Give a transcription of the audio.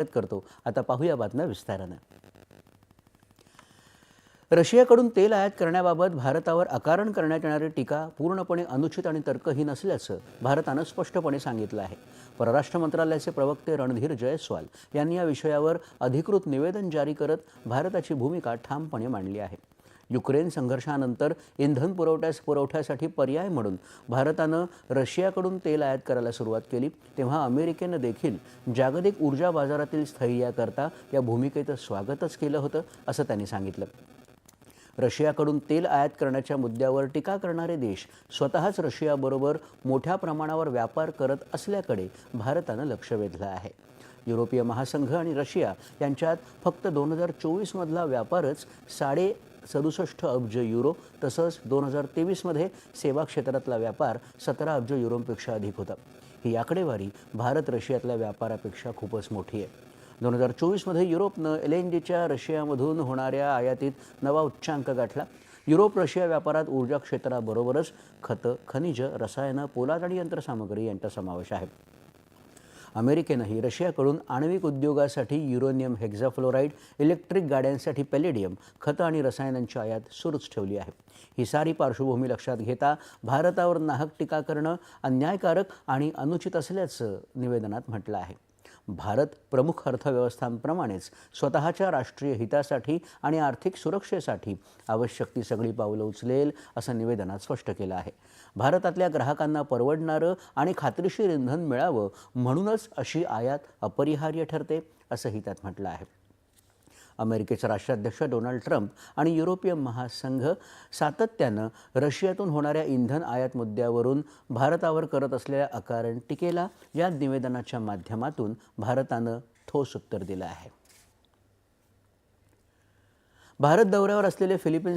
करतो। आता पाहूया बातम्या विस्ताराने। रशियाकडून तेल आयात करण्याबाबत भारतावर अकारण करण्यात येणारी टीका पूर्णपणे अनुचित आणि तर्कहीन असल्याचं भारतानं स्पष्टपणे सांगितलं आहे। परराष्ट्र मंत्रालयाचे प्रवक्ते रणधीर जयस्वाल यांनी या विषयावर अधिकृत निवेदन जारी करत भारताची भूमिका ठामपणे मांडली आहे। युक्रेन संघर्षानंतर इंधन पुरवठ्यासाठी पर्याय म्हणून भारतानं रशियाकडून तेल आयात करायला सुरुवात केली, तेव्हा अमेरिकेनं देखील जागतिक ऊर्जा बाजारातील स्थैर्याकरता या भूमिकेचं स्वागतच केलं होतं, असं त्यांनी सांगितलं। रशियाकडून तेल आयात करण्याच्या मुद्द्यावर टीका करणारे देश स्वतःच रशियाबरोबर मोठ्या प्रमाणावर व्यापार करत असल्याकडे भारतानं लक्ष वेधलं आहे। युरोपीय महासंघ आणि रशिया यांच्यात फक्त 2024 मधला व्यापारच 67.5 अब्ज युरो, तसंच 2023मध्ये सेवा क्षेत्रातला व्यापार 17 अब्ज युरोपेक्षा अधिक होता। ही आकडेवारी भारत रशियातल्या व्यापारापेक्षा खूपच मोठी आहे। 2024मध्ये युरोपनं LNGच्या रशियामधून होणाऱ्या आयातीत नवा उच्चांक गाठला। युरोप रशिया व्यापारात ऊर्जा क्षेत्राबरोबरच खतं, खनिज, रसायनं, पोलाद आणि यंत्रसामग्री यांचा समावेश आहे। अमेरिकेनंही रशियाकडून आण्विक उद्योगासाठी युरेनियम हेक्साफ्लोराइड, इलेक्ट्रिक गाड्यांसाठी पॅलेडियम, खतं आणि रसायनांची आयात सुरूच ठेवली आहे। ही सारी पार्श्वभूमी लक्षात घेता भारतावर नाहक टीका करणं अन्यायकारक आणि अनुचित असल्याचं निवेदनात म्हटलं आहे। भारत प्रमुख अर्थव्यवस्थांप्रमाणेच स्वतःच्या राष्ट्रीय हितासाठी आणि आर्थिक सुरक्षेसाठी आवश्यक ती सगळी पावलं उचलेल, असं निवेदनात स्पष्ट केलं आहे। भारतातल्या ग्राहकांना परवडणारं आणि खात्रीशीर इंधन मिळावं म्हणूनच अशी आयात अपरिहार्य ठरते, असंही त्यात म्हटलं आहे। अमेरिकेचे राष्ट्राध्यक्ष डोनाल्ड ट्रम्प आणि युरोपीय महासंघ सातत्यानं रशियातून होणाऱ्या इंधन आयात मुद्द्यावरून भारतावर करत असलेल्या अकारण टीकेला या निवेदनाच्या माध्यमातून भारतानं ठोस उत्तर दिलं आहे। भारत दौऱ्यावर असलेले फिलिपाईन्स